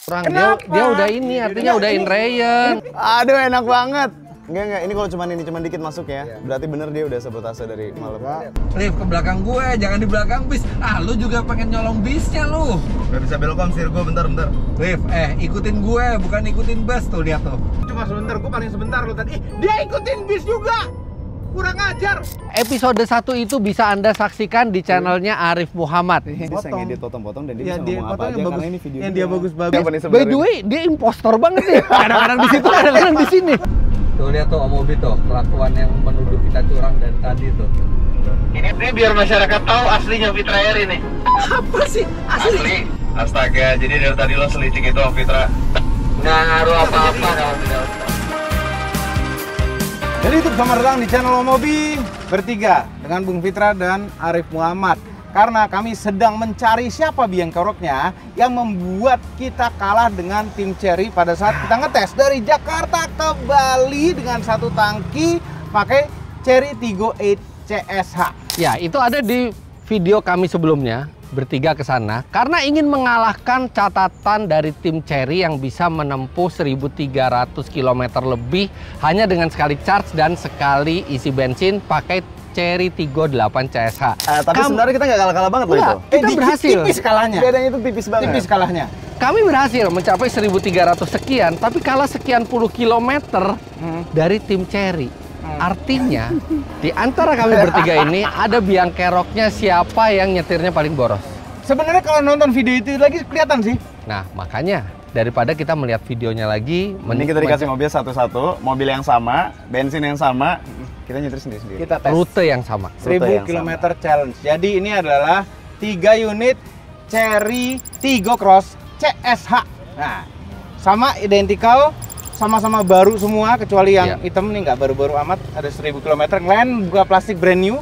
Kurang dia udah ini artinya udah in rayon. Aduh enak banget. Enggak, ini kalau cuman dikit masuk ya. Berarti bener dia udah sabotase dari malam. Liv, ke belakang gue, jangan di belakang bis. Ah, lu juga pengen nyolong bisnya lu. Gak bisa belok setir gue, bentar. Liv, ikutin gue, bukan ikutin bus tuh, lihat tuh. Cuma sebentar, gue paling sebentar lu tadi. Dia ikutin bis juga. Kurang ajar. Episode 1 itu bisa Anda saksikan di channelnya Arif Muhammad. Dia bisa ngedit potong-potong dan dia bisa ngomong apa aja karena ini video. Yang dia bagus-bagus. By the way, dia impostor banget nih. Kadang-kadang di situ, kadang-kadang di sini. Tuh lihat tuh Om Obi tuh, kelakuan yang menuduh kita curang dari tadi tuh. Ini biar masyarakat tahu aslinya Fitra Air ini. Apa sih? Asli. Astaga, jadi dari tadi lo selicik itu Om Fitra. Nggak ngaruh apa-apa kalau tidak. Jadi itu selamat datang di channel Om Obi bertiga dengan Bung Fitra dan Arif Muhammad. Karena kami sedang mencari siapa biang keroknya yang membuat kita kalah dengan tim Cherry pada saat kita ngetes dari Jakarta ke Bali dengan satu tangki pakai Cherry Tiggo 8 CSH. Ya, itu ada di video kami sebelumnya, bertiga ke sana karena ingin mengalahkan catatan dari tim Cherry yang bisa menempuh 1.300 km lebih hanya dengan sekali charge dan sekali isi bensin pakai Cherry Tiggo 8 CSH. Tapi sebenarnya kita nggak kalah-kalah banget loh itu. Kita berhasil. Tipis kalahnya. Bedanya itu tipis banget. Tipis kalahnya. Kami berhasil mencapai 1.300 sekian, tapi kalah sekian puluh kilometer dari tim Cherry. Artinya, di antara kami bertiga ini ada biang keroknya siapa yang nyetirnya paling boros. Sebenarnya kalau nonton video itu lagi kelihatan sih. Nah, makanya daripada kita melihat videonya lagi, mending kita dikasih mobil satu-satu, mobil yang sama, bensin yang sama, kita nyetir sendiri-sendiri. Kita tes. Rute yang sama. 1000 km challenge. Jadi ini adalah 3 unit Cherry Tiggo Cross CSH. Nah, sama identical, sama-sama baru semua kecuali yang hitam nih nggak baru-baru amat. Ada 1000 km. Lain buka plastik brand new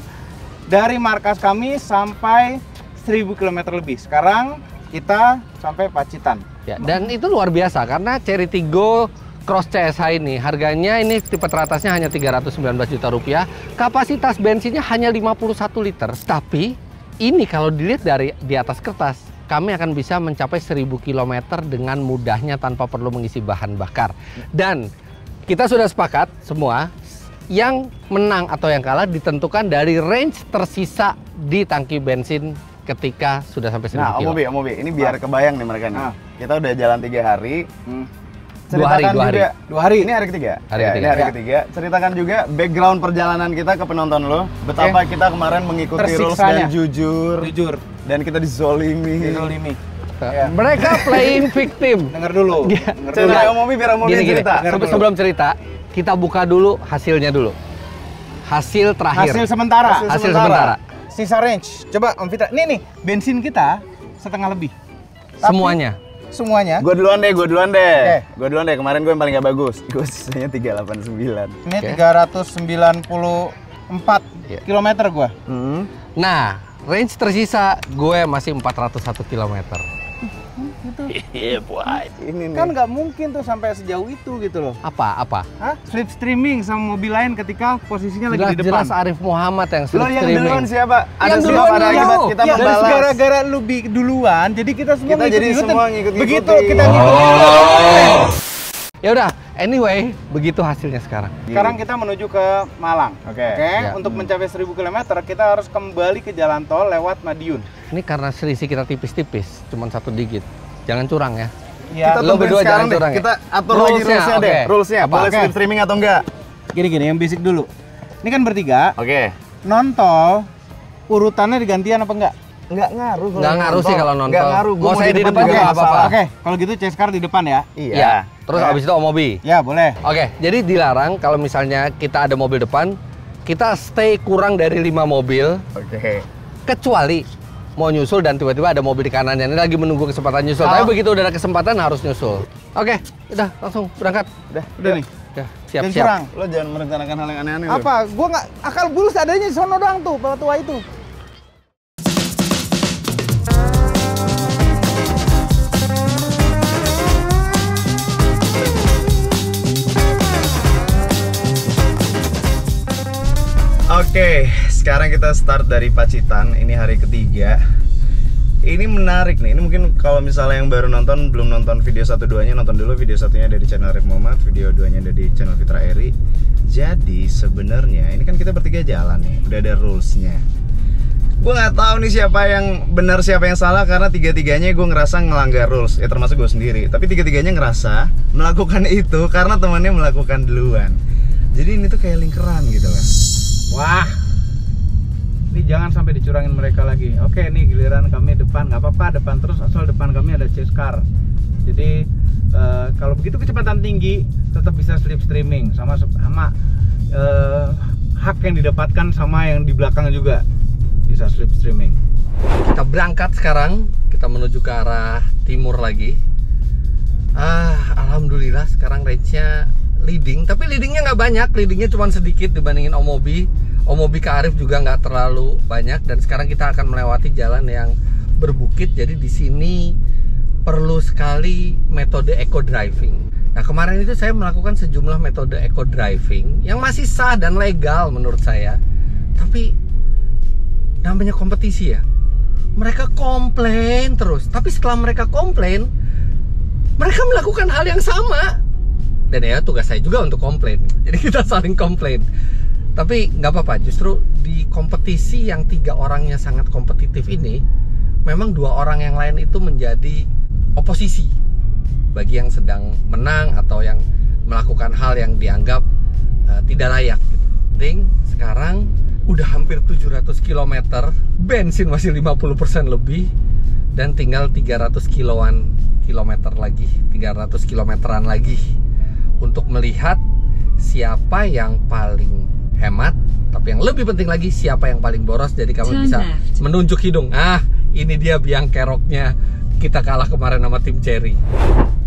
dari markas kami sampai 1000 km lebih. Sekarang kita sampai Pacitan. Ya, dan itu luar biasa karena Cherry Tiggo Cross CSH ini harganya ini tipe teratasnya hanya 319 juta rupiah, kapasitas bensinnya hanya 51 liter. Tapi ini kalau dilihat dari di atas kertas, kami akan bisa mencapai 1000 km dengan mudahnya tanpa perlu mengisi bahan bakar. Dan kita sudah sepakat semua yang menang atau yang kalah ditentukan dari range tersisa di tangki bensin ketika sudah sampai 1000 km. Nah, Om Obi, ini biar kebayang nih mereka nih. Kita udah jalan 3 hari. Dua hari. Ini hari ketiga. Ini hari ketiga. Ceritakan juga background perjalanan kita ke penonton lo. Betapa kita kemarin mengikuti rules dan jujur. Dan kita dizolimi. Mereka playing victim. Dengar dulu. Cerita Om Obi biar Om Obi cerita. Sebelum cerita, kita buka dulu hasilnya dulu. Hasil terakhir. Hasil sementara. Hasil sementara. Sisa range. Coba Om Fitra. Nih bensin kita setengah lebih. Semuanya. Gue duluan deh. Gue duluan deh. Kemarin gue yang paling gak bagus. Gue sisanya 389. Ini 394 kilometer gue. Nah, range tersisa gue masih 401 kilometer. Iya, boy. Ini nih. Kan nggak mungkin tuh sampai sejauh itu gitu loh. Apa? Hah? Slipstreaming sama mobil lain ketika posisinya lagi di depan. Jelas Arif Muhammad yang Lo yang slipstreaming. duluan siapa? Yang Ada duluan ada akibat kita membalas. Gara-gara lu duluan, jadi kita semua ngikut-ikutin. Begitu kita ngikut-ikutin. Ya udah, anyway, begitu hasilnya sekarang. Sekarang kita menuju ke Malang. Oke. Ya. Untuk mencapai 1000 km, kita harus kembali ke jalan tol lewat Madiun. Ini karena selisih kita tipis-tipis, cuma 1 digit. Jangan curang ya. Iya. Kita Lo berdua jangan curang ya. Kita atur lagi rulesnya deh. Rulesnya, boleh slipstreaming atau enggak? Gini, yang basic dulu. Ini kan bertiga. Oke. Non-tol, urutannya digantian apa enggak? Enggak ngaruh. Nggak ngaruh sih kalau nonton. Enggak ngaruh. Mau saya di depan juga nggak apa-apa. Oke, kalau gitu Ceskar di depan ya. Iya. Terus abis itu Om Obi. Ya, boleh. Oke, jadi dilarang kalau misalnya kita ada mobil depan, kita stay kurang dari 5 mobil. Oke. Kecuali mau nyusul dan tiba-tiba ada mobil di kanannya. Ini lagi menunggu kesempatan nyusul. Tapi begitu udah ada kesempatan harus nyusul. Oke, udah langsung berangkat. Udah nih. Udah, siap-siap. Lo jangan merencanakan hal yang aneh-aneh. Apa? Gua nggak akal bulus adanya di sono doang tuh, Pak tua itu. Oke, sekarang kita start dari Pacitan. Ini hari ketiga. Ini menarik nih. Ini mungkin kalau misalnya yang baru nonton, belum nonton video 1-2-nya, nonton dulu video 1-nya dari channel Arif Muhammad, video 2-nya dari channel Fitra Eri. Jadi sebenarnya ini kan kita bertiga jalan nih, udah ada rulesnya. Gue nggak tahu nih siapa yang benar siapa yang salah, karena tiga-tiganya gue ngerasa ngelanggar rules, ya termasuk gue sendiri. Tapi tiga-tiganya ngerasa melakukan itu karena temannya melakukan duluan. Jadi ini tuh kayak lingkaran gitu lah. Wah, ini jangan sampai dicurangin mereka lagi. Oke, nih giliran kami depan, nggak apa-apa depan terus, asal depan kami ada chase car. Jadi kalau begitu kecepatan tinggi tetap bisa slipstreaming sama hak yang didapatkan sama yang di belakang juga bisa slipstreaming. Kita berangkat sekarang, kita menuju ke arah timur lagi. Alhamdulillah sekarang range-nya leading, tapi leadingnya nggak banyak, leadingnya cuma sedikit dibandingin Omobi. Omobi ke Arif juga nggak terlalu banyak, dan sekarang kita akan melewati jalan yang berbukit. Jadi di sini perlu sekali metode eco driving. Nah, kemarin itu saya melakukan sejumlah metode eco driving yang masih sah dan legal menurut saya. Tapi namanya kompetisi ya. Mereka komplain terus. Tapi setelah mereka komplain, mereka melakukan hal yang sama. Dan ya tugas saya juga untuk komplain. Jadi kita saling komplain. Tapi nggak apa-apa, justru di kompetisi yang 3 orangnya sangat kompetitif ini, memang 2 orang yang lain itu menjadi oposisi bagi yang sedang menang atau yang melakukan hal yang dianggap tidak layak gitu. Penting sekarang udah hampir 700 km, bensin masih 50% lebih, dan tinggal 300 kilometer lagi, 300 kilometeran lagi untuk melihat siapa yang paling hemat, tapi yang lebih penting lagi siapa yang paling boros. Jadi kamu bisa menunjuk hidung. Ini dia biang keroknya. Kita kalah kemarin sama tim Cherry.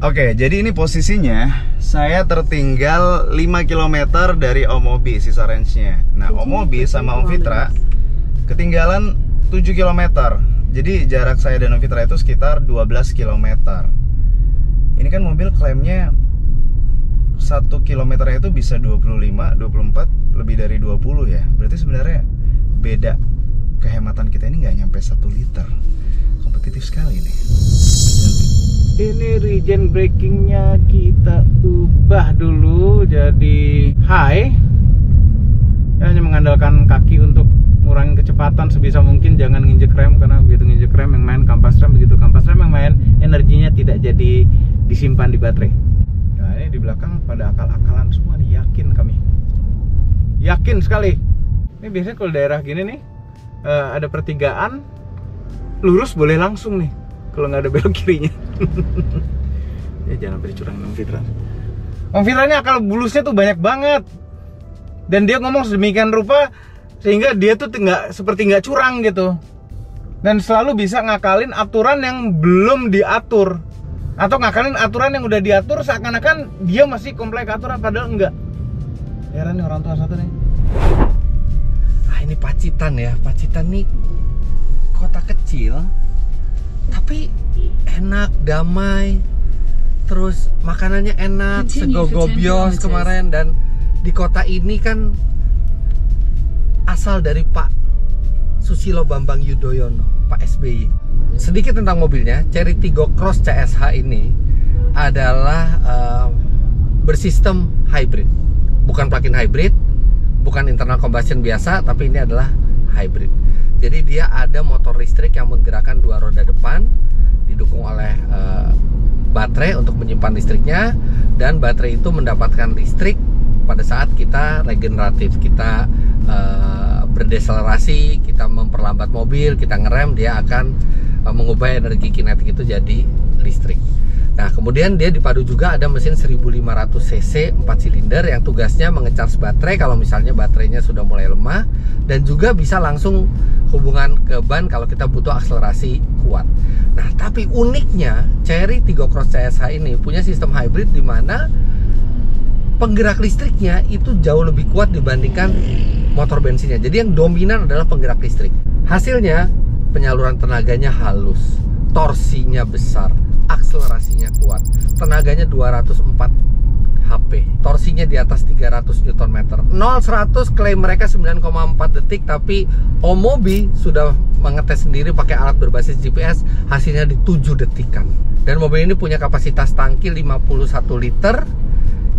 Oke, jadi ini posisinya saya tertinggal 5 km dari Omobi sisa range-nya. Nah, Omobi sama Om Fitra ketinggalan 7 km. Jadi jarak saya dan Om Fitra itu sekitar 12 km. Ini kan mobil klaimnya 1 kilometernya itu bisa 25, 24, lebih dari 20 ya. Berarti sebenarnya beda kehematan kita ini nggak nyampe 1 liter. Kompetitif sekali nih. Ini regen brakingnya kita ubah dulu jadi high. Ya, hanya mengandalkan kaki untuk ngurangin kecepatan sebisa mungkin. Jangan nginjek rem, karena begitu nginjek rem yang main kampas rem, begitu kampas rem yang main energinya tidak jadi disimpan di baterai. Nah, ini di belakang pada akal-akalan semua nih, yakin kami. Yakin sekali. Ini biasanya kalau daerah gini nih, ada pertigaan, lurus boleh langsung nih, kalau nggak ada belok kirinya. Ya jangan sampai dicurangin Om Fitra. Om Fitra ini akal bulusnya tuh banyak banget, dan dia ngomong sedemikian rupa sehingga dia tuh seperti nggak curang gitu, dan selalu bisa ngakalin aturan yang belum diatur, atau ngakalin aturan yang udah diatur seakan-akan dia masih komplek aturan padahal enggak. Heran nih orang tua satu nih. Ini Pacitan ya. Pacitan nih kota kecil tapi enak, damai, terus makanannya enak, segogobios kemarin. Dan di kota ini kan asal dari Pak Susilo Bambang Yudhoyono, Pak SBY. Sedikit tentang mobilnya, Cherry Tiggo Cross CSH ini adalah bersistem hybrid. Bukan plug-in hybrid, bukan internal combustion biasa, tapi ini adalah hybrid. Jadi dia ada motor listrik yang menggerakkan 2 roda depan, didukung oleh baterai untuk menyimpan listriknya, dan baterai itu mendapatkan listrik pada saat kita regeneratif, kita berdeselerasi, kita memperlambat mobil, kita ngerem, dia akan mengubah energi kinetik itu jadi listrik. Nah, kemudian dia dipadu juga ada mesin 1500 cc 4 silinder yang tugasnya mengecharge baterai kalau misalnya baterainya sudah mulai lemah, dan juga bisa langsung hubungan ke ban kalau kita butuh akselerasi kuat. Nah, tapi uniknya Cherry Tiggo Cross CSH ini punya sistem hybrid di mana penggerak listriknya itu jauh lebih kuat dibandingkan motor bensinnya. Jadi yang dominan adalah penggerak listrik. Hasilnya penyaluran tenaganya halus, torsinya besar, akselerasinya kuat, tenaganya 204 HP. Torsinya di atas 300 Nm. 0-100 klaim mereka 9,4 detik, tapi Omobi sudah mengetes sendiri pakai alat berbasis GPS, hasilnya di 7 detikan. Dan mobil ini punya kapasitas tangki 51 liter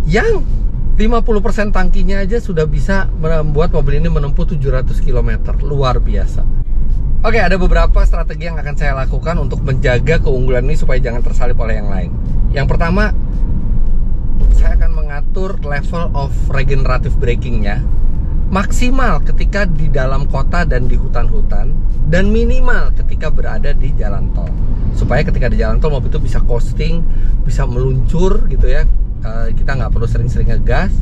yang 50% tangkinya aja sudah bisa membuat mobil ini menempuh 700 km. Luar biasa. Oke, ada beberapa strategi yang akan saya lakukan untuk menjaga keunggulan ini supaya jangan tersalip oleh yang lain. Yang pertama, saya akan mengatur level of regenerative braking-nya maksimal ketika di dalam kota dan di hutan-hutan, dan minimal ketika berada di jalan tol. Supaya ketika di jalan tol mobil itu bisa coasting, bisa meluncur gitu ya. Kita nggak perlu sering-sering ngegas,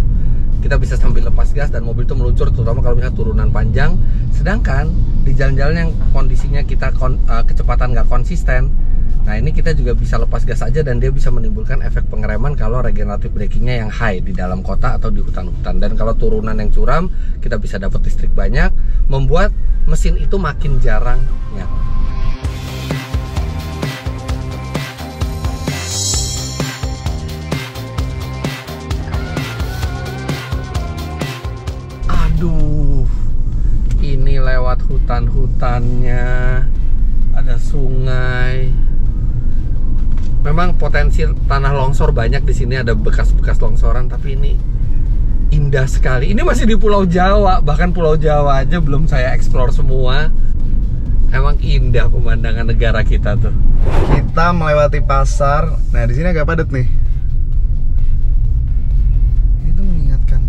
kita bisa sambil lepas gas dan mobil itu meluncur, terutama kalau misalnya turunan panjang. Sedangkan di jalan-jalan yang kondisinya kita kecepatan nggak konsisten, nah ini kita juga bisa lepas gas aja dan dia bisa menimbulkan efek pengereman kalau regenerative braking-nya yang high di dalam kota atau di hutan-hutan. Dan kalau turunan yang curam, kita bisa dapat listrik banyak, membuat mesin itu makin jarang nyala. Aduh, ini lewat hutan-hutannya, ada sungai. Memang potensi tanah longsor banyak di sini, ada bekas-bekas longsoran, tapi ini indah sekali. Ini masih di Pulau Jawa, bahkan Pulau Jawa aja belum saya explore semua. Emang indah pemandangan negara kita tuh. Kita melewati pasar. Nah, di sini agak padat nih. Ini tuh mengingatkan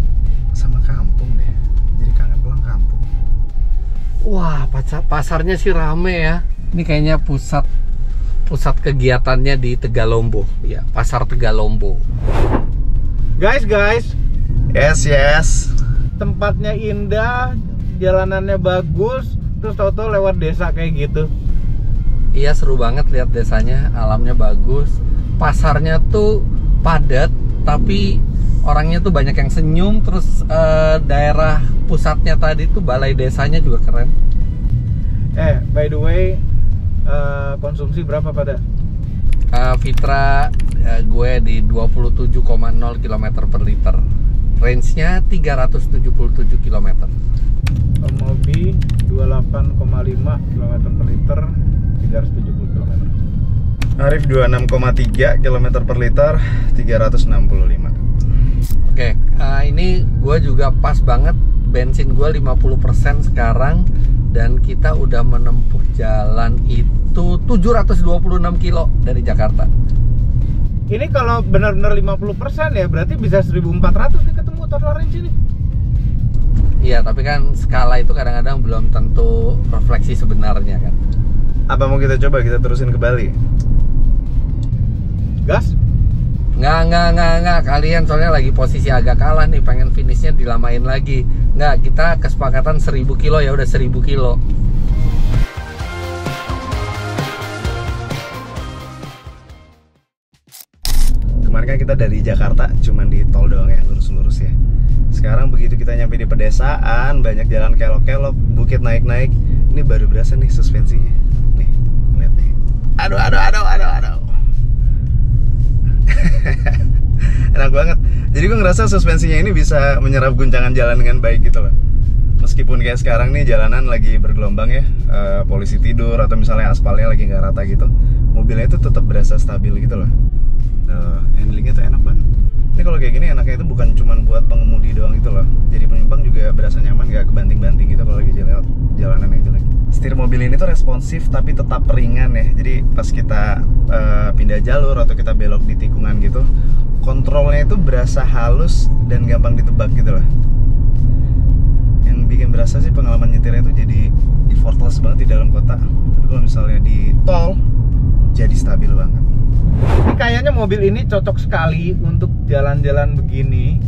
sama kampung deh. Jadi kangen pulang kampung. Wah, pasarnya sih rame ya. Ini kayaknya pusat kegiatannya di Tegalombo, ya, pasar Tegalombo. Guys, Yes. tempatnya indah, jalanannya bagus, terus tahu-tahu lewat desa kayak gitu. Iya, seru banget lihat desanya, alamnya bagus. Pasarnya tuh padat, tapi orangnya tuh banyak yang senyum. Terus daerah pusatnya tadi tuh balai desanya juga keren. By the way, konsumsi berapa pada? Fitra gue di 27,0 km per liter. Range-nya 377 km. Omobi 28,5 km per liter, 370 km. Arif 26,3 km per liter, 365. Oke, ini gue juga pas banget. Bensin gue 50% sekarang, dan kita udah menempuh jalan itu 726 kilo dari Jakarta. Ini kalau benar-benar 50% ya, berarti bisa 1400 nih ketemu total range ini. Iya, tapi kan skala itu kadang-kadang belum tentu refleksi sebenarnya kan. Apa mau kita coba kita terusin ke Bali? Gas? Nggak, kalian soalnya lagi posisi agak kalah nih, pengen finishnya dilamain lagi. Nggak, kita kesepakatan 1000 kilo, ya udah 1000 kilo. Kemarin kan kita dari Jakarta cuman di tol doang ya, lurus-lurus ya. Sekarang begitu kita nyampe di pedesaan, banyak jalan kelok-kelok, bukit naik-naik. Ini baru berasa nih suspensinya. Nih, lihat nih. Aduh. Enak banget. Jadi gue ngerasa suspensinya ini bisa menyerap guncangan jalan dengan baik gitu loh. Meskipun kayak sekarang nih jalanan lagi bergelombang ya, polisi tidur atau misalnya aspalnya lagi nggak rata gitu, mobilnya itu tetap berasa stabil gitu loh. Handlingnya tuh enak banget. Ini kalau kayak gini enaknya itu bukan cuma buat pengemudi doang gitu loh. Jadi penumpang juga berasa nyaman, nggak kebanting-banting gitu kalau lagi lewat jalanan yang jelek. Setir mobil ini tuh responsif tapi tetap ringan ya. Jadi pas kita pindah jalur atau kita belok di tikungan gitu, kontrolnya itu berasa halus dan gampang ditebak gitu loh. Yang bikin berasa sih pengalaman nyetirnya itu jadi effortless banget di dalam kota. Tapi kalau misalnya di tol jadi stabil banget. Ini kayaknya mobil ini cocok sekali untuk jalan-jalan begini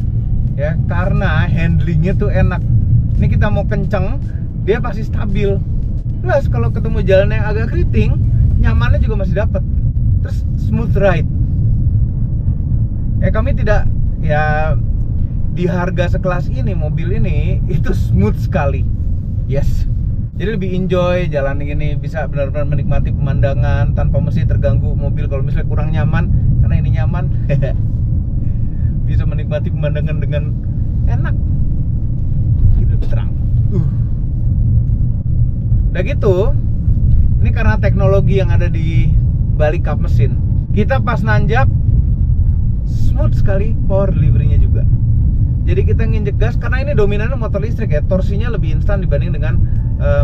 ya, karena handlingnya tuh enak. Ini kita mau kenceng, dia pasti stabil. Plus kalau ketemu jalan yang agak keriting, nyamannya juga masih dapat. Terus smooth ride. Kami tidak, ya di harga sekelas ini, mobil ini itu smooth sekali. Yes. Jadi lebih enjoy jalan ini, bisa benar-benar menikmati pemandangan tanpa mesti terganggu mobil kalau misalnya kurang nyaman. Karena ini nyaman, bisa menikmati pemandangan dengan enak. Ini lebih terang. Udah gitu, ini karena teknologi yang ada di balik kap mesin, kita pas nanjak smooth sekali power delivery-nya juga. Jadi kita nginjek gas, karena ini dominannya motor listrik ya, torsinya lebih instan dibanding dengan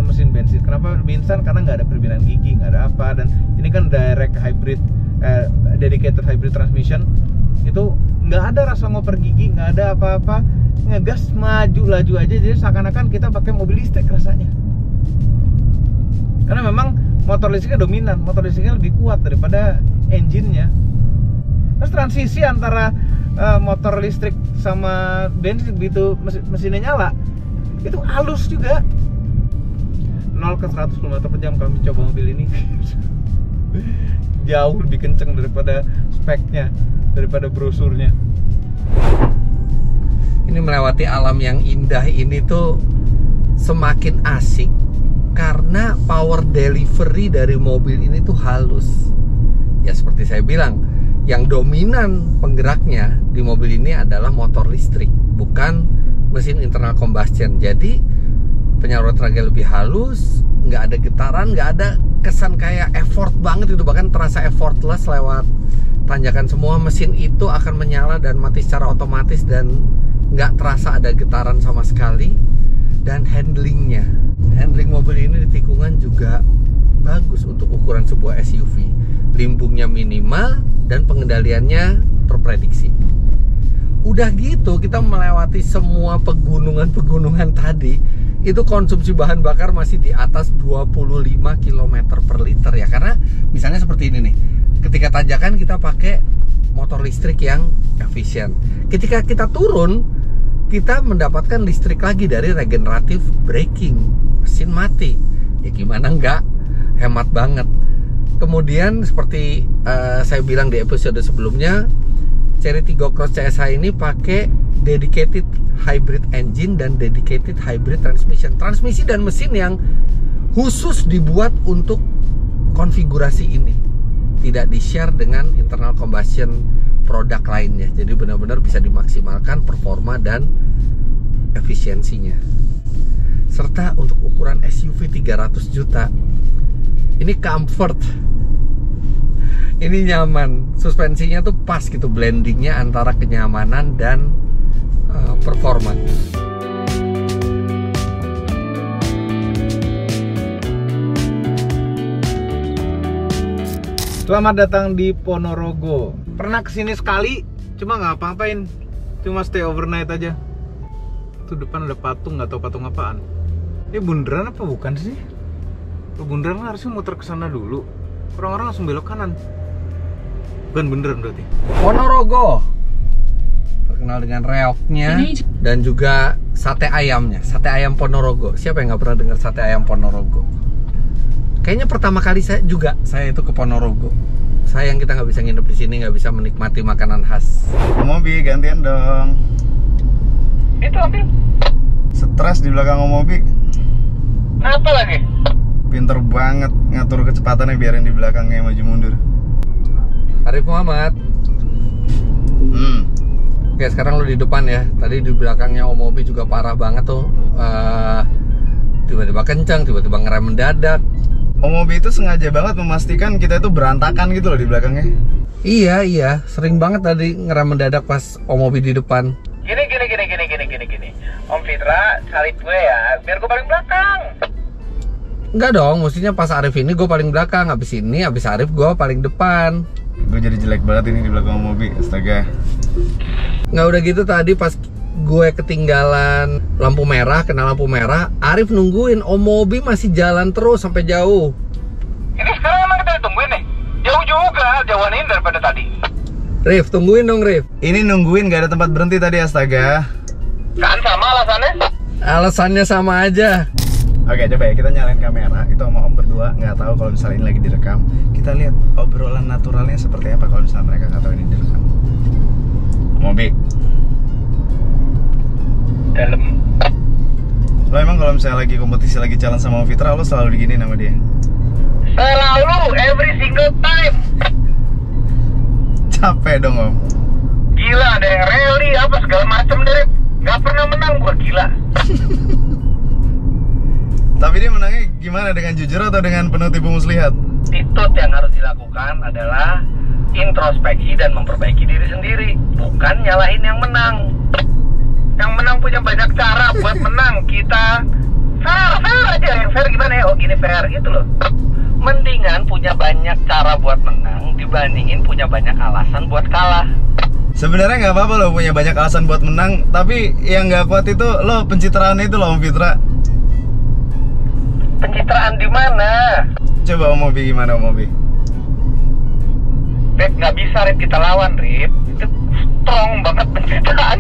mesin bensin. Kenapa lebih instan? Karena nggak ada perbedaan gigi, nggak ada apa. Dan ini kan direct hybrid, dedicated hybrid transmission, itu nggak ada rasa ngoper gigi, nggak ada apa-apa, ngegas maju laju aja. Jadi seakan-akan kita pakai mobil listrik rasanya. Karena memang motor listriknya dominan, motor listriknya lebih kuat daripada engine-nya. Terus transisi antara motor listrik sama bensin begitu mesinnya nyala, itu halus juga. 0 ke 100 km/jam kami coba mobil ini. Jauh lebih kenceng daripada speknya, daripada brosurnya. Ini melewati alam yang indah ini tuh semakin asik karena power delivery dari mobil ini tuh halus. Ya seperti saya bilang, yang dominan penggeraknya di mobil ini adalah motor listrik, bukan mesin internal combustion. Jadi penyalur tenaga lebih halus, nggak ada getaran, nggak ada kesan kayak effort banget itu, bahkan terasa effortless lewat tanjakan semua. Mesin itu akan menyala dan mati secara otomatis dan nggak terasa ada getaran sama sekali. Dan handling mobil ini di tikungan juga bagus untuk ukuran sebuah SUV. Limbungnya minimal dan pengendaliannya terprediksi. Udah gitu kita melewati semua pegunungan tadi, itu konsumsi bahan bakar masih di atas 25 km per liter ya. Karena misalnya seperti ini nih, ketika tanjakan kita pakai motor listrik yang efisien. Ketika kita turun, kita mendapatkan listrik lagi dari regenerative braking, mesin mati. Ya gimana enggak, hemat banget. Kemudian seperti saya bilang di episode sebelumnya, Chery Tiggo Cross CSH ini pakai dedicated hybrid engine dan dedicated hybrid transmission. Transmisi dan mesin yang khusus dibuat untuk konfigurasi ini, tidak di-share dengan internal combustion produk lainnya. Jadi benar-benar bisa dimaksimalkan performa dan efisiensinya. Serta untuk ukuran SUV 300 juta, ini comfort, ini nyaman, suspensinya tuh pas gitu, blendingnya antara kenyamanan dan performa. Selamat datang di Ponorogo. Pernah kesini sekali, cuma nggak apa-apain, cuma stay overnight aja. Tuh depan ada patung, nggak tahu patung apaan. Ini bundaran apa bukan sih? Bundaran harusnya muter ke sana dulu. Orang-orang langsung belok kanan. Bukan beneran berarti. Ponorogo terkenal dengan reoknya dan juga sate ayamnya, sate ayam Ponorogo. Siapa yang nggak pernah dengar sate ayam Ponorogo? Kayaknya pertama kali saya itu ke Ponorogo. Sayang kita nggak bisa nginep di sini, nggak bisa menikmati makanan khas. Mobi gantian dong. Itu ambil. Stres di belakang Mobi. Apa lagi? Pinter banget ngatur kecepatannya biarin di belakangnya maju mundur. Arif Muhammad. Oke, sekarang lu di depan ya. Tadi di belakangnya Om Mobi juga parah banget tuh. Tiba-tiba kencang, tiba-tiba ngerem mendadak. Om Mobi itu sengaja banget memastikan kita itu berantakan gitu loh di belakangnya. Iya, sering banget tadi ngerem mendadak pas Om Mobi di depan. Gini. Om Fitra, salib gue ya, biar gue paling belakang. Enggak dong, mestinya pas Arif ini gue paling belakang, habis Arif gue paling depan. Gue jadi jelek banget ini di belakang Mobi, astaga. Nggak udah gitu tadi pas gue ketinggalan lampu merah, kena lampu merah, Arif nungguin, Om Mobi masih jalan terus sampai jauh. Ini sekarang emang kita ditungguin nih? Jauh juga, jauhan ini daripada tadi. Rif, tungguin dong Rif. Ini nungguin gak ada tempat berhenti tadi, astaga. Kan sama alasannya? Alasannya sama aja. Oke, coba ya kita nyalain kamera. Itu sama Om berdua nggak tahu kalau misalnya ini lagi direkam. Kita lihat obrolan naturalnya seperti apa kalau misalnya mereka nggak tahu ini direkam. Mobi. Dalam. Lo emang kalau misalnya lagi kompetisi, lagi jalan sama Om Fitra, lo selalu diginiin sama dia? Selalu, every single time. Capek dong Om. gila, ada yang rally apa segala macam deh. Nggak pernah menang gua, gila. Tapi dia menangnya gimana, dengan jujur atau dengan penuh tipu muslihat? Titut yang harus dilakukan adalah introspeksi dan memperbaiki diri sendiri, bukan nyalahin yang menang. Yang menang punya banyak cara buat menang. Kita fair aja, yang fair gimana ya? Oh gini fair gitu loh. Mendingan punya banyak cara buat menang dibandingin punya banyak alasan buat kalah. Sebenarnya nggak apa-apa lo punya banyak alasan buat menang, tapi yang nggak kuat itu lo pencitraan itu lo, Om Fitra. Pencitraan di mana? Coba Om Mobi, gimana Om Mobi? Rip, nggak bisa Rip kita lawan Rip. Itu strong banget pencitraan.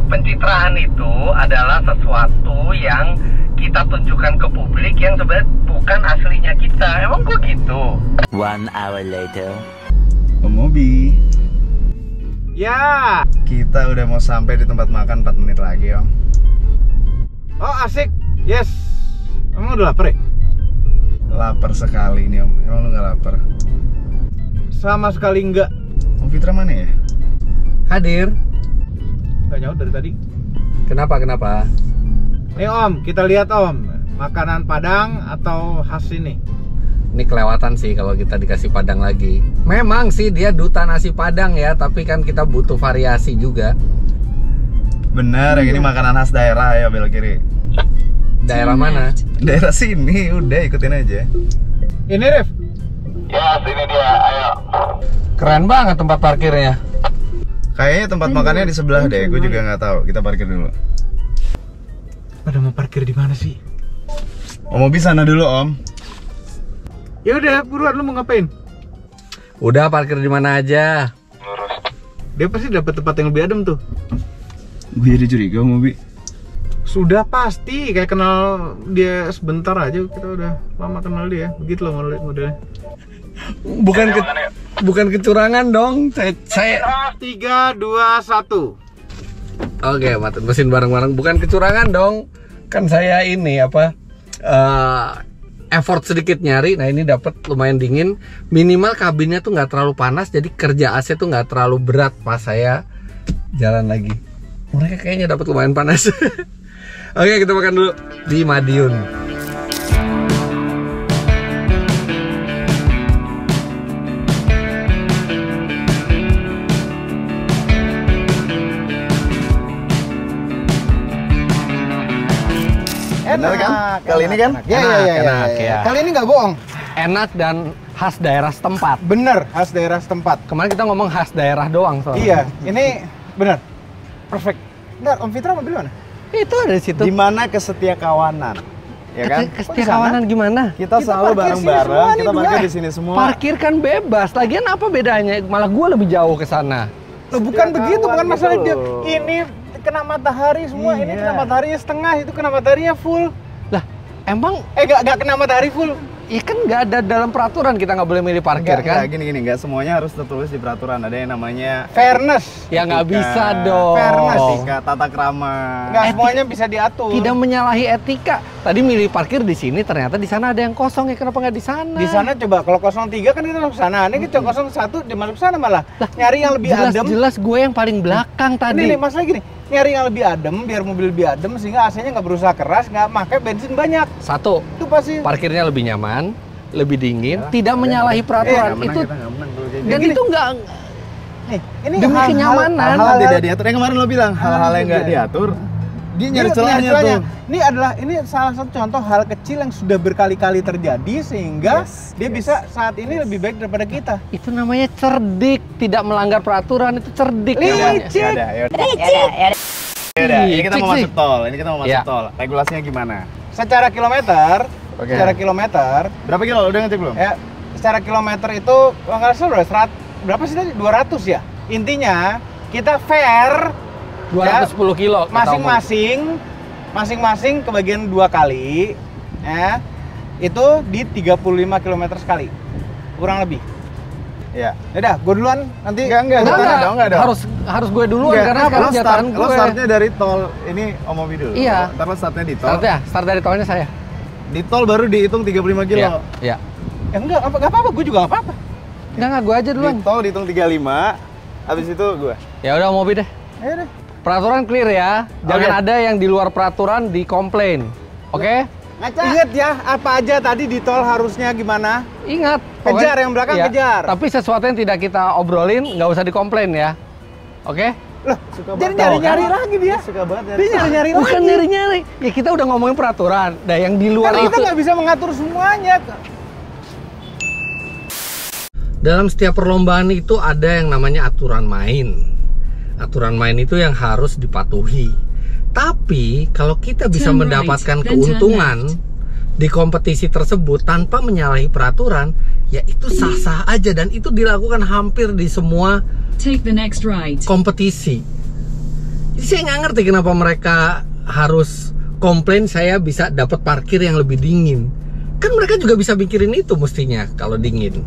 Pencitraan itu adalah sesuatu yang kita tunjukkan ke publik yang sebenarnya bukan aslinya kita. Emang kok gitu? 1 hour later. Om Mobi, Ya. kita udah mau sampai di tempat makan 4 menit lagi Om. Oh asik. Yes. Emang udah lapar ya? Lapar sekali nih Om, emang lu nggak lapar? Sama sekali enggak. Om Fitra mana ya? Hadir. Nggak nyaut dari tadi. Kenapa? Nih Om, kita lihat Om, makanan Padang atau khas ini? Ini kelewatan sih kalau kita dikasih Padang lagi. Memang sih dia duta nasi Padang ya, tapi kan kita butuh variasi juga. Bener, yang ini makanan khas daerah, ya belok kiri. Daerah mana? Daerah sini, udah ikutin aja. Ini Rif. Ya, sini dia, ayo. Keren banget tempat parkirnya. Kayaknya tempat makannya di sebelah deh, gue juga nggak tahu. Kita parkir dulu. Pada mau parkir di mana sih? Om Mobi sana dulu Om. Ya udah, buruan lu mau ngapain? Udah parkir di mana aja. Dia pasti dapat tempat yang lebih adem tuh. Gue jadi curiga Om Mobi. Sudah pasti, kayak kenal dia sebentar aja kita udah lama kenal dia. Begitu loh modelnya. Bukan kecurangan dong. Saya 3, 2, 1. Oke, mesin bareng-bareng, bukan kecurangan dong. Kan saya ini apa? Effort sedikit nyari. Nah, ini dapat lumayan dingin. Minimal kabinnya tuh nggak terlalu panas, jadi kerja AC tuh nggak terlalu berat pas saya jalan lagi. Mereka kayaknya dapat lumayan panas. Oke, kita makan dulu di Madiun. Bener kan? Kali ini kan? Enak, ya. Kali ini nggak bohong. Enak dan khas daerah setempat. Bener, khas daerah setempat. Kemarin kita ngomong khas daerah doang soalnya. Iya, ini bener. Perfect. Nggak, Om Fitra mobil mana? Itu ada di situ. Di mana kesetia kawanan? Ya kan? Kesetia kawanan gimana? Kita selalu parkir sini bareng-bareng, semua kita nih, parkir dua. di sini semua. Parkir kan bebas. Lagian apa bedanya? Malah gue lebih jauh ke sana. Loh, bukan Setiap begitu, kawan bukan gitu masalah dia. loh. Ini kena matahari semua, ini Iya. kena mataharinya setengah, itu kena mataharinya full. Lah, emang Nggak kena matahari full. ya kan nggak ada dalam peraturan kita nggak boleh milih parkir kan? Gini, nggak semuanya harus tertulis di peraturan. Ada yang namanya Fairness. Ya nggak etika, bisa dong. Fairness, etika, tata krama. Nggak semuanya bisa diatur. Tidak menyalahi etika. Tadi milih parkir di sini, ternyata di sana ada yang kosong ya. Kenapa nggak di sana? Di sana coba kalau 03 kan kita masuk sana. Ini kita 01 dia masuk sana malah. Nyari yang lebih adem. Jelas gue yang paling belakang tadi. Ini masalah gini, nyari yang lebih adem biar mobil lebih adem sehingga AC-nya nggak berusaha keras, nggak pakai bensin banyak. Satu, Itu pasti. parkirnya lebih nyaman, lebih dingin, tidak menyalahi peraturan. Nggak Itu menang, kita nggak menang kalau kayak dan gini. itu nggak Nih, ini demi hal-hal- kenyamanan. Hal-hal hal-hal- tidak diatur. Yang kemarin lo bilang hal-hal yang nggak diatur. Dia nyari celahnya tuh. Ini salah satu contoh hal kecil yang sudah berkali-kali terjadi sehingga dia bisa saat ini lebih baik daripada kita. itu namanya cerdik, tidak melanggar peraturan, itu cerdik namanya. Licik. Yaudah, ini kita mau Licik masuk tol. Ini kita mau masuk Ya. tol. Regulasinya gimana? Secara kilometer, Oke. berapa Berapa kilo? Udah ngecek belum? ya? Secara kilometer itu kalau nggak salah berapa sih tadi? 200 ya. Intinya kita fair 210 kilo kata Om. masing-masing kebagian 2 kali ya. Itu di 35 km sekali. Kurang lebih. Iya. Udah, gue duluan nanti. Enggak dong. Harus gue duluan Enggak, karena sekarang jatahan lo gue. startnya dari tol. Ini Om Mobi dulu. Iya. Ntar lo startnya di tol. Start dari tolnya saya. Di tol baru dihitung 35 kilo. Iya. Ya enggak apa-apa, gue juga nggak apa-apa. Enggak, gue aja duluan. Di tol dihitung 35, habis itu gue. Ya udah mobil deh. Ayo deh. Peraturan clear ya. Jangan ada yang di luar peraturan dikomplain. Oke? Ingat ya, apa aja tadi di tol harusnya gimana? Ingat. Kejar yang belakang, iya, kejar. Tapi sesuatu yang tidak kita obrolin, nggak usah dikomplain ya. Oke? Loh, Suka jadi banget. nyari-nyari lagi dia. Suka banget Dia nyari-nyari lagi. Bukan nyari-nyari. Ya kita udah ngomongin peraturan. Nah yang di luar Karena kita itu. nggak bisa mengatur semuanya. Dalam setiap perlombaan itu ada yang namanya aturan main. Aturan main itu yang harus dipatuhi. Tapi kalau kita bisa Turn right, mendapatkan then keuntungan turn di kompetisi tersebut tanpa menyalahi peraturan, ya itu sah-sah aja dan itu dilakukan hampir di semua Take the next right. kompetisi. Jadi saya nggak ngerti kenapa mereka harus komplain saya bisa dapat parkir yang lebih dingin. Kan mereka juga bisa mikirin itu mestinya kalau dingin.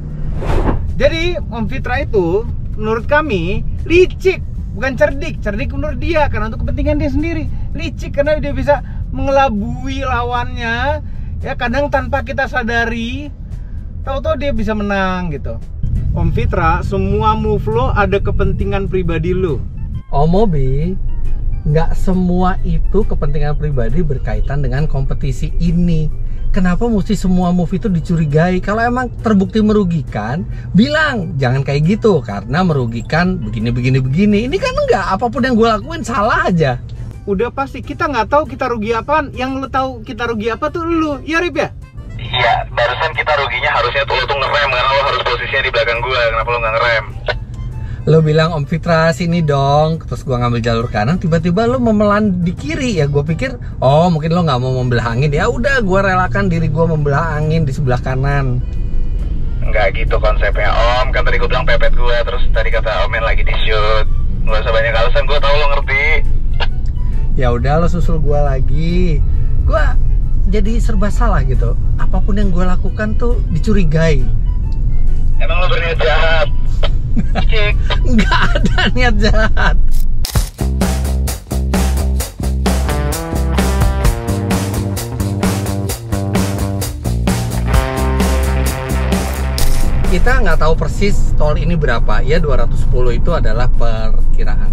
Jadi Om Fitra itu menurut kami licik, bukan cerdik. Cerdik menurut dia karena untuk kepentingan dia sendiri. Licik karena dia bisa mengelabui lawannya, ya kadang tanpa kita sadari. Tahu-tahu dia bisa menang gitu. Om Fitra, semua move lo ada kepentingan pribadi lo. Om Mobi, nggak semua itu kepentingan pribadi berkaitan dengan kompetisi ini. Kenapa mesti semua move itu dicurigai? Kalau emang terbukti merugikan, bilang jangan kayak gitu karena merugikan begini. Ini kan enggak, apapun yang gue lakuin salah aja. Udah pasti kita nggak tahu kita rugi apaan. Yang lo tahu kita rugi apa tuh lu, ya Rip ya? Iya, barusan kita ruginya harusnya lo tuh ngerem karena lo harus posisinya di belakang gue. Kenapa lo nggak ngerem? Lo bilang Om Fitra sini dong, terus gua ngambil jalur kanan, tiba-tiba lo memelan di kiri ya. Gue pikir, oh mungkin lo nggak mau membelah angin. Ya udah, gue relakan diri gue membelah angin di sebelah kanan. Nggak gitu konsepnya Om. Kan tadi gue bilang pepet gue, terus tadi kata Omen lagi di shoot. Nggak usah banyak alasan, gue tahu lo ngerti. Ya udah, lo susul gue lagi. Gue jadi serba salah gitu. Apapun yang gue lakukan tuh dicurigai. Emang lo berniat jahat? Cik. Nggak ada niat jahat. Kita nggak tahu persis tol ini berapa. Ya 210 itu adalah perkiraan.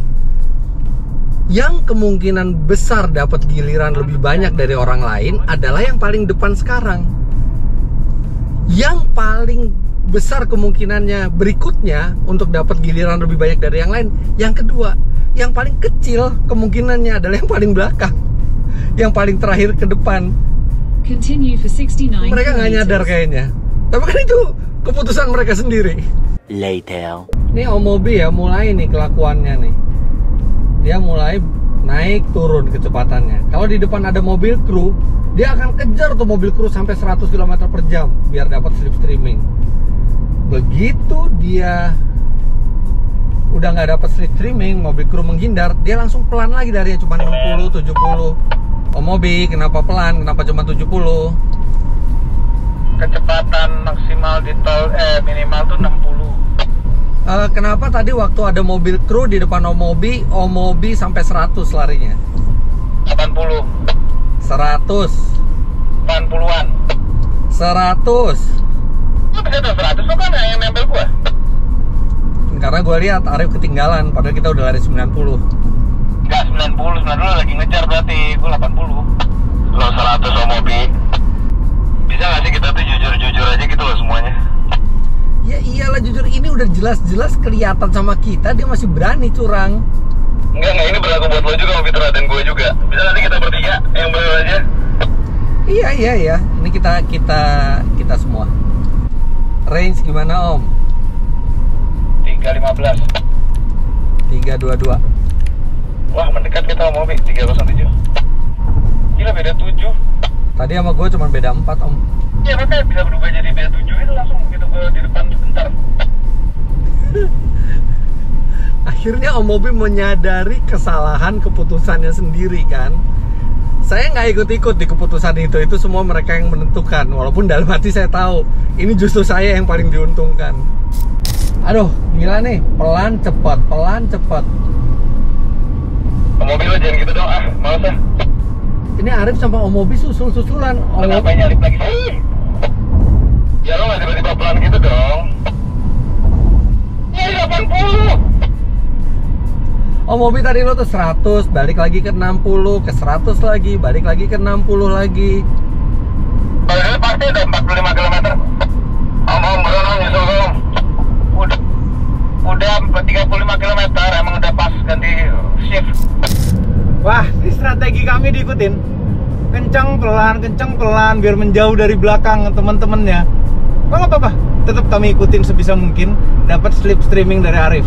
Yang kemungkinan besar dapat giliran lebih banyak dari orang lain adalah yang paling depan sekarang. Yang paling besar kemungkinannya berikutnya untuk dapat giliran lebih banyak dari yang lain. Yang kedua, yang paling kecil kemungkinannya adalah yang paling belakang, yang paling terakhir ke depan. Continue for 69 Mereka nggak nyadar kilometers. kayaknya. Tapi kan itu keputusan mereka sendiri. Later. Ini Om Mobi ya mulai nih kelakuannya nih. Dia mulai naik turun kecepatannya. Kalau di depan ada mobil kru, dia akan kejar tuh mobil kru sampai 100 km per jam biar dapat slipstreaming. Begitu dia udah nggak dapat slipstreaming, mobil kru menghindar, dia langsung pelan lagi dari cuma 60, 70. Om Mobi, kenapa pelan? Kenapa cuma 70? Kecepatan maksimal di tol minimal tuh 60. Kenapa tadi waktu ada mobil kru di depan Om Mobi sampai 100 larinya? 80. 100. 80-an. 100. Lo bisa tuh 100 lo kan yang nempel gua. Karena gue lihat Arif ketinggalan, padahal kita udah lari 90. Enggak 90 lo lagi ngejar berarti. Gua 80. Lo 100 Om Mobi. Bisa nggak sih kita tuh jujur-jujur aja gitu loh semuanya? Ya iyalah, jujur ini udah jelas-jelas kelihatan sama kita, dia masih berani curang. Enggak, ini berlaku buat lo juga, Om Fitra, dan gue juga. Bisa nanti kita bertiga yang bener aja. Iya. Ini kita semua. Range gimana Om? 315. 322. Wah, mendekat kita Om Mobi, 307. Gila, beda 7. Tadi sama gue cuma beda 4 Om. Iya, makanya bisa berubah jadi beda 7 itu langsung gitu di depan sebentar. Akhirnya Om Mobi menyadari kesalahan keputusannya sendiri kan. Saya nggak ikut-ikut di keputusan itu semua mereka yang menentukan. Walaupun dalam hati saya tahu ini justru saya yang paling diuntungkan. Aduh, gila nih, pelan cepet. Om Mobi lo jangan gitu dong, males ah. Ini Arif sama Om Mobi susul-susulan. Lo ngapain nyalip lagi sih? Ya lo nggak tiba-tiba pelan gitu dong. Mobil tadi lo tuh 100, balik lagi ke 60, ke 100 lagi, balik lagi ke 60 lagi. Padahal pasti udah 45 km. Om, berenang nyusul om. Udah 35 km, emang udah pas ganti shift. Wah, ini strategi kami diikutin. Kencang pelan, biar menjauh dari belakang teman-temannya. Nggak apa-apa, tetap kami ikutin sebisa mungkin, dapat slipstreaming dari Arif.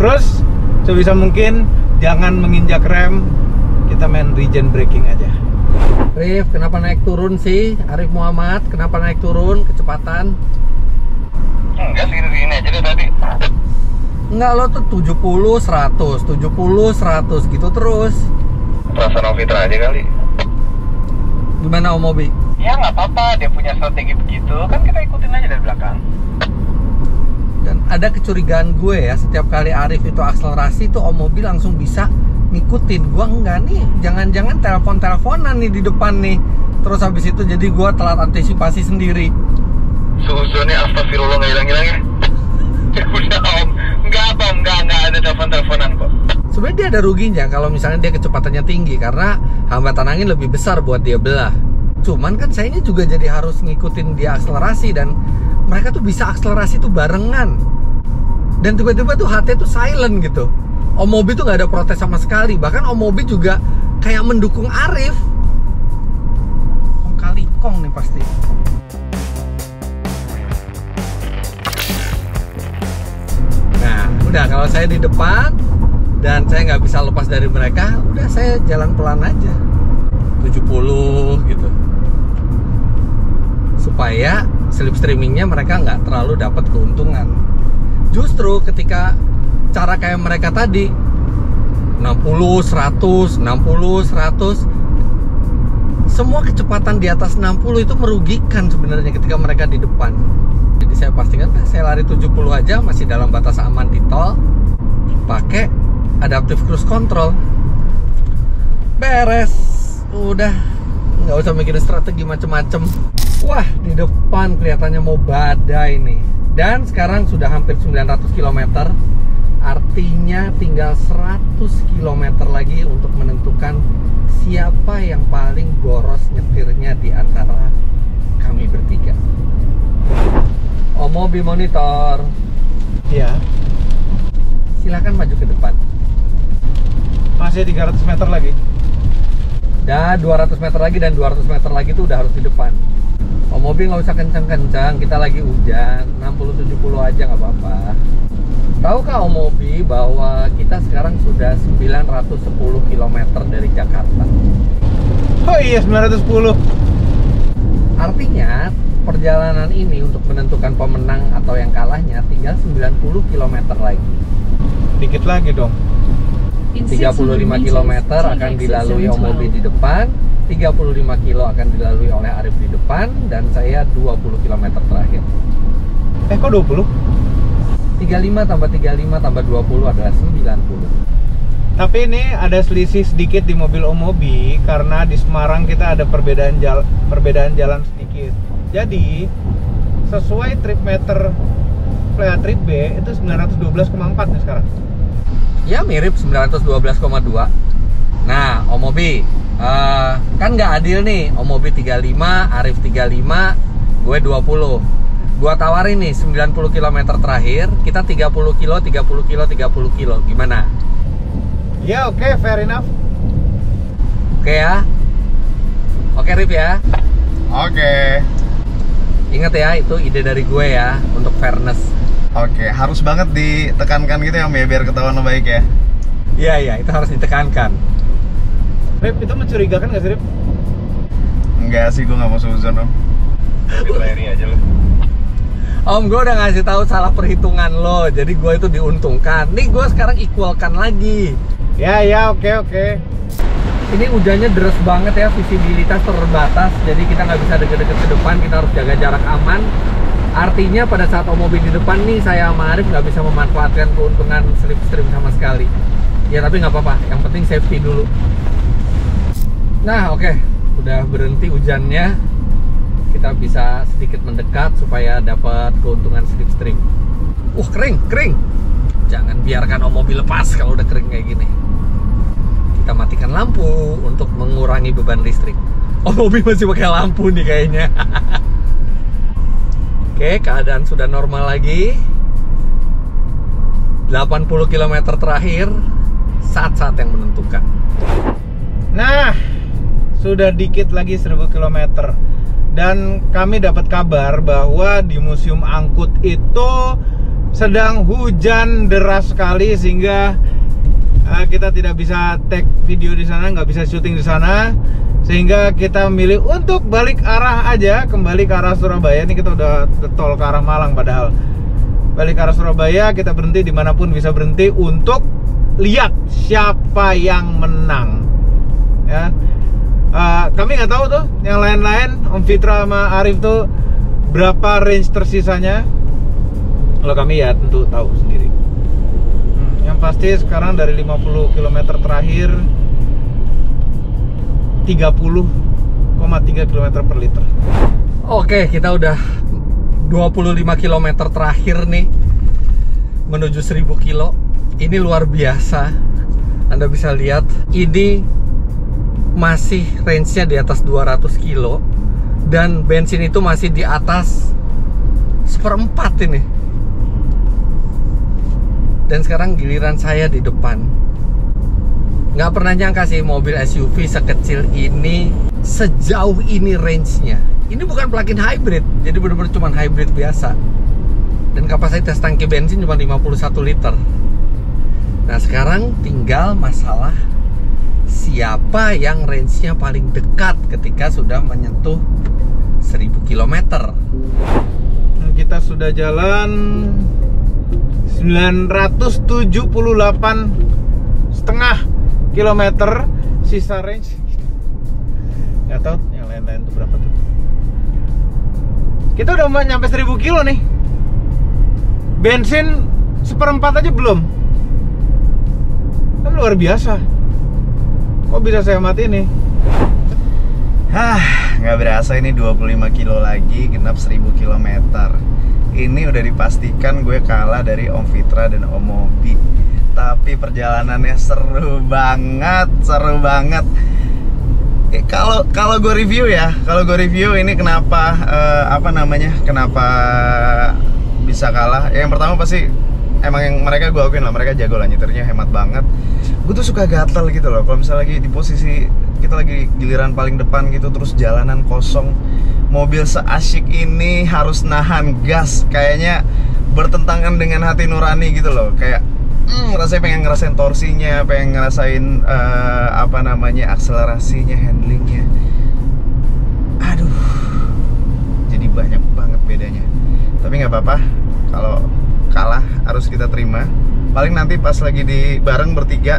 Terus sebisa mungkin jangan menginjak rem, kita main regen braking aja. Rif, kenapa naik turun sih? Arif Muhammad, kenapa naik turun kecepatan? Enggak segini aja deh tadi. Enggak, lo tuh 70, 100, 70, 100 gitu terus. Perasaan Om Fitra aja kali. Gimana Om Mobi? Ya nggak apa-apa, dia punya strategi begitu, kan kita ikutin aja dari belakang. Dan ada kecurigaan gue ya, setiap kali Arif itu akselerasi tuh Om Mobi langsung bisa ngikutin. Gua enggak nih, jangan-jangan telepon-teleponan nih di depan nih. Terus habis itu jadi gua telat antisipasi sendiri. Suzonnya astagfirullah nggak hilang-hilang ya. Udah Om, nggak ada telepon-teleponan kok. Sebenarnya dia ada ruginya kalau misalnya dia kecepatannya tinggi karena hambatan angin lebih besar buat dia belah. Cuman kan sayangnya juga jadi harus ngikutin dia akselerasi dan mereka tuh bisa akselerasi tuh barengan. Dan tiba-tiba tuh HT tuh silent gitu. Om Mobi tuh nggak ada protes sama sekali. Bahkan Om Mobi juga kayak mendukung Arif. Kong kali kong nih pasti. Nah, udah kalau saya di depan dan saya nggak bisa lepas dari mereka, udah saya jalan pelan aja 70 gitu supaya slipstreamingnya mereka nggak terlalu dapat keuntungan. Justru ketika cara kayak mereka tadi 60, 100, 60, 100, semua kecepatan di atas 60 itu merugikan sebenarnya ketika mereka di depan. Jadi saya pastikan saya lari 70 aja masih dalam batas aman di tol, pakai adaptive cruise control, beres, udah nggak usah mikirin strategi macem-macem. Wah, di depan kelihatannya mau badai nih. Dan sekarang sudah hampir 900 km, artinya tinggal 100 km lagi untuk menentukan siapa yang paling boros nyetirnya di antara kami bertiga. Om Mobi monitor. Iya. Silakan maju ke depan. Masih 300 meter lagi. Dan 200 meter lagi dan 200 meter lagi tuh udah harus di depan. Om Mobi nggak usah kencang-kencang, kita lagi hujan, 60-70 aja nggak apa-apa. Tahukah Om Mobi bahwa kita sekarang sudah 910 km dari Jakarta? Oh iya, 910. Artinya perjalanan ini untuk menentukan pemenang atau yang kalahnya tinggal 90 km lagi. Dikit lagi dong. 35 km akan dilalui Om Mobi di depan, 35 kilo akan dilalui oleh Arif di depan, dan saya 20 km terakhir. Kok 20? 35 tambah 35 tambah 20 adalah 90. Tapi ini ada selisih sedikit di mobil Om Mobi karena di Semarang kita ada perbedaan jalan sedikit. Jadi sesuai trip meter trip B itu 912,4 nih sekarang. Ya mirip 912,2. Nah, Om Mobi, kan nggak adil nih. Om Mobi 35, Arif 35, gue 20. Gua tawarin nih 90 km terakhir, kita 30 kilo, 30 kilo, 30 kilo. Gimana? Ya oke, fair enough. Oke ya? Oke Rif ya? Oke. Ingat ya, itu ide dari gue ya, untuk fairness. Oke, harus banget ditekankan gitu ya Om ya, biar ketahuan baik ya. Iya, itu harus ditekankan. Rip, itu mencurigakan nggak sih Rip? Enggak sih, gue nggak mau suzon Om. Fitri aja lu. Om, gue udah ngasih tahu salah perhitungan lo, jadi gue itu diuntungkan. Nih gue sekarang equalkan lagi. Ya, oke. Ini hujannya deras banget ya, visibilitas terbatas, jadi kita nggak bisa deket-deket ke depan, kita harus jaga jarak aman. Artinya pada saat Om Mobi di depan nih, saya sama Arif nggak bisa memanfaatkan keuntungan slipstream sama sekali. Ya tapi nggak apa-apa, yang penting safety dulu. Nah oke, udah berhenti hujannya, kita bisa sedikit mendekat supaya dapat keuntungan slipstream. Kering. Jangan biarkan mobil lepas kalau udah kering kayak gini. Kita matikan lampu untuk mengurangi beban listrik. Mobil masih pakai lampu nih kayaknya. Oke, keadaan sudah normal lagi. 80 km terakhir, saat-saat yang menentukan. Nah, sudah dikit lagi 1000 km. Dan kami dapat kabar bahwa di Museum Angkut itu sedang hujan deras sekali, sehingga kita tidak bisa take video di sana, nggak bisa syuting di sana. Sehingga kita memilih untuk balik arah aja, kembali ke arah Surabaya. Ini kita udah tol ke arah Malang padahal. Balik ke arah Surabaya, kita berhenti dimanapun bisa berhenti untuk lihat siapa yang menang. Ya, kami nggak tahu tuh yang lain-lain, Om Fitra sama Arif tuh berapa range tersisanya. Kalau kami ya tentu tahu sendiri. Yang pasti sekarang dari 50 km terakhir 30,3 km per liter. Oke, kita udah 25 km terakhir nih menuju 1000 kilo. Ini luar biasa. Anda bisa lihat ini masih range-nya di atas 200 kilo dan bensin itu masih di atas 1/4 ini. Dan sekarang giliran saya di depan. Nggak pernah nyangka sih mobil SUV sekecil ini, sejauh ini range-nya. Ini bukan plug-in hybrid, jadi benar-benar cuma hybrid biasa. Dan kapasitas tangki bensin cuma 51 liter. Nah, sekarang tinggal masalah siapa yang range-nya paling dekat ketika sudah menyentuh 1000 km. Kita sudah jalan 978,5 kilometer, sisa range nggak tahu yang lain-lain tuh berapa tuh. Kita udah nyampe 1000 kilo nih, bensin 1/4 aja belum. Kan luar biasa, kok bisa saya mati nih. Nggak berasa ini 25 kilo lagi genap 1000 km. Ini udah dipastikan gue kalah dari Om Fitra dan Om Mobi. Tapi perjalanannya seru banget, seru banget. Kalau gue review ya, ini kenapa kenapa bisa kalah? Yang pertama pasti emang yang mereka gue akuin lah, mereka jago lah, nyetirnya hemat banget. Gue tuh suka gatel gitu loh, kalau misalnya lagi di posisi kita lagi giliran paling depan gitu, terus jalanan kosong, mobil seasyik ini harus nahan gas, kayaknya bertentangan dengan hati nurani gitu loh. Kayak rasanya pengen ngerasain torsinya, pengen ngerasain akselerasinya, handlingnya. Aduh, jadi banyak banget bedanya. Tapi nggak apa-apa, kalau kalah harus kita terima. Paling nanti pas lagi di bareng bertiga,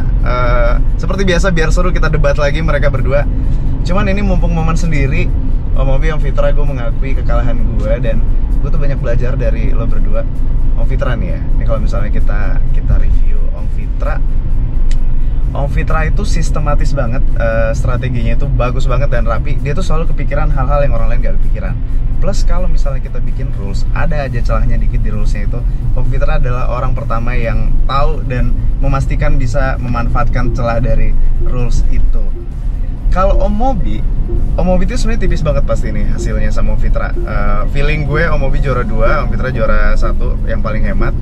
seperti biasa biar seru kita debat lagi mereka berdua. Cuman ini mumpung momen sendiri, Om Mobi, Om Fitra, gue mengakui kekalahan gue, dan gue tuh banyak belajar dari lo berdua. Om Fitra nih ya, ini kalau misalnya kita review Om Fitra itu sistematis banget, strateginya itu bagus banget dan rapi. Dia tuh selalu kepikiran hal-hal yang orang lain gak kepikiran. Plus kalau misalnya kita bikin rules, ada aja celahnya dikit di rulesnya itu. Om Fitra adalah orang pertama yang tahu dan memastikan bisa memanfaatkan celah dari rules itu. Kalau Om Mobi itu sebenarnya tipis banget pasti nih hasilnya sama Om Fitra. Feeling gue Om Mobi juara 2, Om Fitra juara 1 yang paling hemat.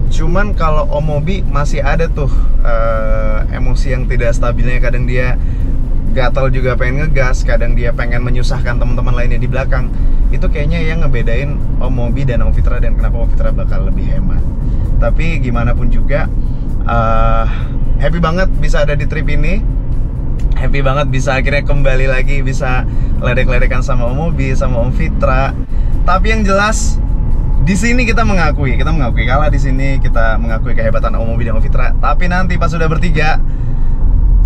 Cuman kalau Om Mobi masih ada tuh emosi yang tidak stabilnya. Kadang dia gatal juga pengen ngegas, kadang dia pengen menyusahkan teman-teman lainnya di belakang. Itu kayaknya yang ngebedain Om Mobi dan Om Fitra, dan kenapa Om Fitra bakal lebih hemat. Tapi gimana pun juga, happy banget bisa ada di trip ini. Happy banget bisa akhirnya kembali lagi, bisa ledek-ledekan sama Om Mobi, sama Om Fitra. Tapi yang jelas di sini kita mengakui kalah di sini, kita mengakui kehebatan Om Mobi dan Om Fitra. Tapi nanti pas sudah bertiga,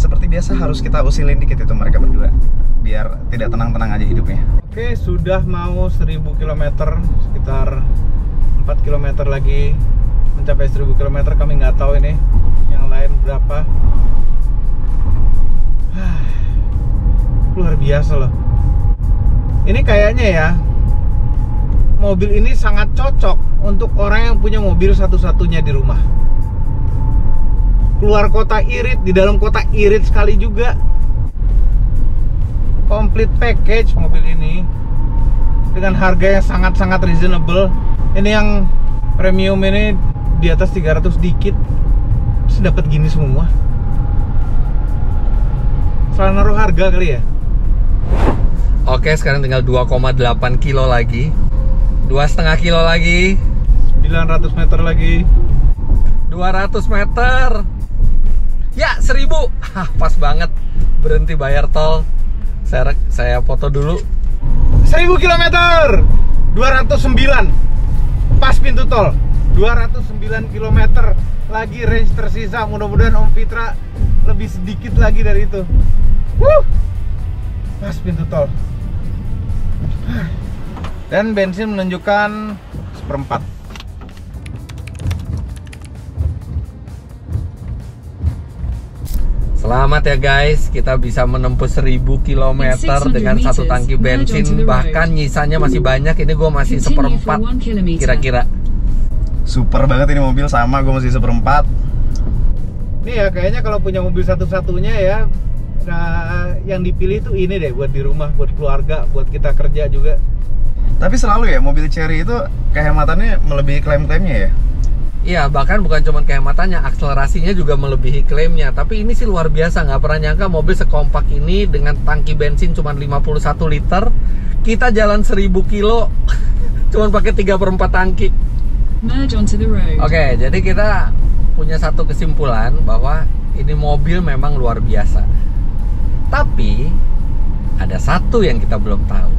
seperti biasa harus kita usilin dikit itu mereka berdua, biar tidak tenang-tenang aja hidupnya. Oke, sudah mau 1000 km, sekitar 4 km lagi mencapai 1000 km. Kami nggak tahu ini yang lain berapa. Luar biasa loh. Ini kayaknya ya, mobil ini sangat cocok untuk orang yang punya mobil satu-satunya di rumah. keluar kota irit, di dalam kota irit sekali juga. Complete package mobil ini dengan harga yang sangat-sangat reasonable. Ini yang premium ini di atas 300 dikit, terus dapat gini semua. Salah naruh harga kali ya. Oke, sekarang tinggal 2,8 kilo lagi, 2,5 kilo lagi, 900 meter lagi, 200 meter. Ya, 1000. Hah, pas banget. Berhenti bayar tol. Saya foto dulu. 1000 km 209 pas pintu tol. 209 km lagi range tersisa. Mudah-mudahan Om Fitra lebih sedikit lagi dari itu. Pas pintu tol. Dan bensin menunjukkan 1/4. Selamat ya guys, kita bisa menempuh 1000 km dengan satu tangki bensin. Bahkan nyisanya masih banyak. Ini gue masih 1/4 kira-kira. Super banget ini mobil, sama gue masih 1/4. Nih ya, kayaknya kalau punya mobil satu-satunya ya, nah, yang dipilih tuh ini deh, buat di rumah, buat keluarga, buat kita kerja juga. Tapi selalu ya, mobil Chery itu kehematannya melebihi klaim-klaimnya ya? Iya, bahkan bukan cuma kehematannya, akselerasinya juga melebihi klaimnya. Tapi ini sih luar biasa, nggak pernah nyangka mobil sekompak ini dengan tangki bensin cuma 51 liter. Kita jalan 1000 kilo cuma pakai 3/4 tangki. Merge onto the road. Oke, jadi kita punya satu kesimpulan bahwa ini mobil memang luar biasa. Tapi ada satu yang kita belum tahu.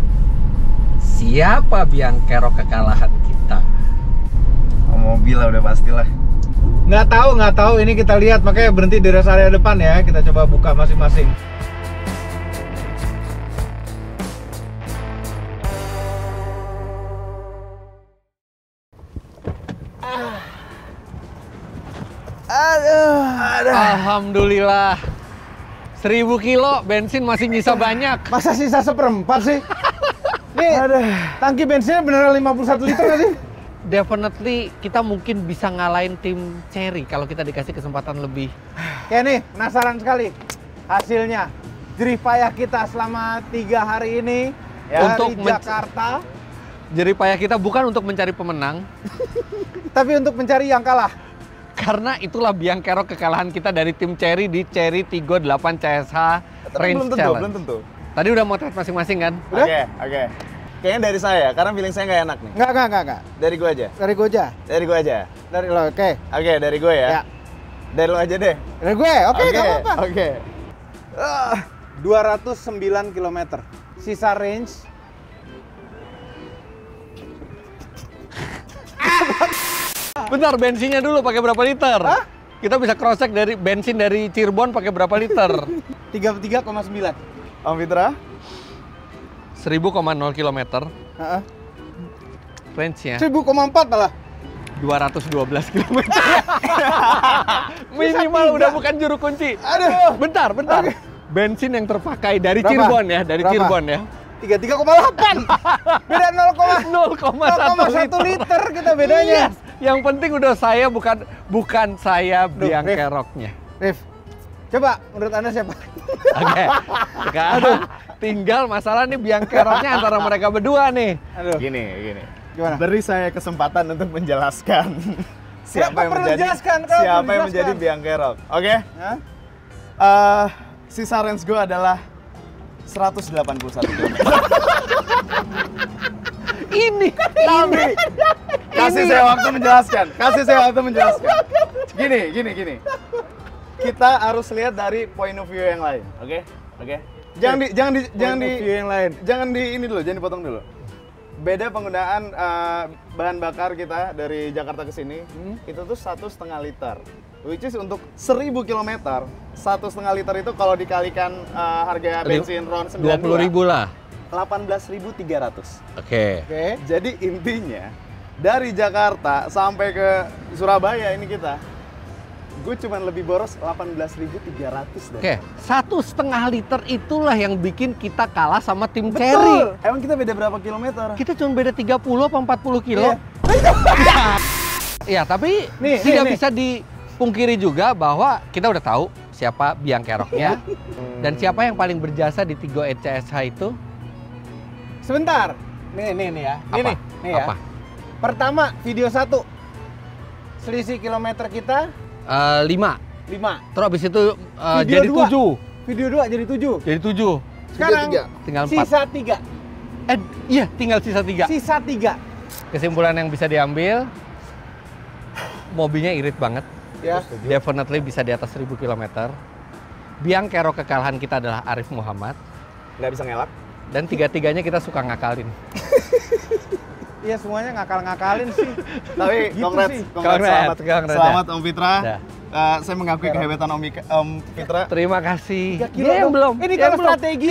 Siapa biang kerok kekalahan kita? Mobil lah udah pastilah. Nggak tahu. Ini kita lihat, makanya berhenti di rest area depan ya. Kita coba buka masing-masing. Alhamdulillah. 1000 kilo bensin masih nyisa banyak. Masa sisa 1/4 sih? Nih, tangki bensinnya beneran 51 liter nggak sih? Definitely kita mungkin bisa ngalahin tim Chery kalau kita dikasih kesempatan lebih. Ya nih, penasaran sekali hasilnya. Jerih payah kita selama 3 hari ini ya, Untuk di Jakarta. Jerih payah kita bukan untuk mencari pemenang, Tapi untuk mencari yang kalah. karena itulah biang kerok kekalahan kita dari tim Chery di Chery Tiggo 8 CSH Range Challenge. Belum tentu. Tadi udah mau tes masing-masing kan? Udah? Oke. Kayaknya dari saya, karena feeling saya nggak enak nih. Enggak. Dari gue aja. Dari gue aja. Dari gue aja. Dari lo, oke. Oke, dari gue ya. Ya. Dari lo aja deh. Dari gue, oke, nggak apa-apa. Oke. 209 km. Sisa range. Bentar, bensinnya dulu pakai berapa liter? Hah? Kita bisa cross check dari bensin dari Cirebon pakai berapa liter? 33,9. Om Fitra? 1000,0 km. Heeh. Range-nya 1000,4 malah. 212 km. Minimal udah bukan juru kunci. Aduh. Bentar. Oke. Bensin yang terpakai dari Berapa? Cirebon ya, dari Berapa? Cirebon ya. 33,8. Beda 0,1 liter kita bedanya. Yes. Yang penting udah saya bukan saya biang Rif. keroknya. Rif, coba menurut Anda siapa? Oke. Sekarang tinggal masalah nih biang keroknya antara mereka berdua nih. Aduh. Gini. Gimana? Beri saya kesempatan untuk menjelaskan siapa Kenapa yang perlu menjadi dijelaskan? Kenapa siapa perlu yang menjadi dijelaskan? biang kerok. Oke? Hah? Sisa range gue adalah 181 km. Ini. Kasih saya waktu menjelaskan. Gini. Kita harus lihat dari point of view yang lain, oke? Jangan di view yang lain. Jangan di ini dulu, jangan dipotong dulu. Beda penggunaan bahan bakar kita dari Jakarta ke sini, itu tuh 1,5 liter. Which is untuk 1000 km, 1,5 liter itu kalau dikalikan harga bensin RON 20.000 lah. 18.300. Oke. Oke. Jadi intinya dari Jakarta sampai ke Surabaya ini gue cuman lebih boros 18.300 deh. Oke, 1,5 liter itulah yang bikin kita kalah sama tim Chery. Emang kita beda berapa kilometer? Kita cuma beda 30 apa 40 kilo. Iya. Ya, tapi Nih, tidak nih. bisa pungkiri juga bahwa kita udah tahu siapa biang keroknya dan siapa yang paling berjasa di Tigo ECSH itu. Sebentar. Nih ya. Apa? Nih ya. Apa? Pertama, video 1. Selisih kilometer kita 5. 5. Terus habis itu Video jadi 2. 7. Video 2 jadi 7. Jadi 7. Sekarang tinggal 4. sisa 3. Iya, tinggal sisa 3. Sisa 3. Kesimpulan yang bisa diambil, mobilnya irit banget. Ya. Definitely bisa di atas 1000 km. Biang kerok kekalahan kita adalah Arif Muhammad. Nggak bisa ngelak. Dan tiga-tiganya kita suka ngakalin. Iya, semuanya ngakal-ngakalin sih. Tapi Gitu congrats, sih. selamat. Congrats, Selamat Om Fitra. Dah. Saya mengakui kehebatan Om Fitra. Terima kasih. 3 kilo Dia yang dong. belum. Ini Dia kalau yang belum. strategi.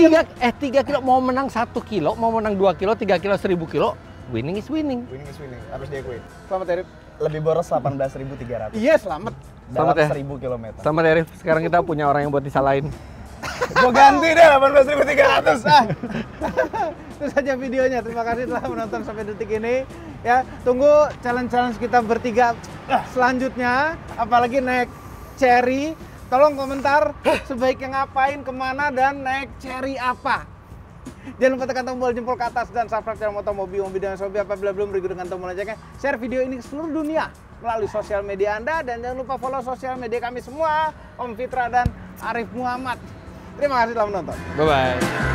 3 kilo mau menang 1 kilo, mau menang 2 kilo, 3 kilo, 1000 kilo. Winning is winning. Winning is winning, harus diakui. Selamat Erif. Lebih boros 18.300 Iya, selamat. Selamat dalam ya. 1000 km. Sama Arif, sekarang kita punya orang yang buat disalahin. Gue ganti deh 18.300. Itu saja videonya. Terima kasih telah menonton sampai detik ini. Ya, tunggu challenge-challenge kita bertiga selanjutnya. Apalagi naik Cherry. Tolong komentar sebaiknya ngapain, kemana, dan naik Cherry apa. Jangan lupa tekan tombol jempol ke atas dan subscribe channel Motomobi dan Sobi apabila belum, berikut dengan tombol loncengnya. Share video ini ke seluruh dunia melalui sosial media Anda, dan jangan lupa follow sosial media kami semua, Om Fitra dan Arif Muhammad. Terima kasih telah menonton. Bye-bye.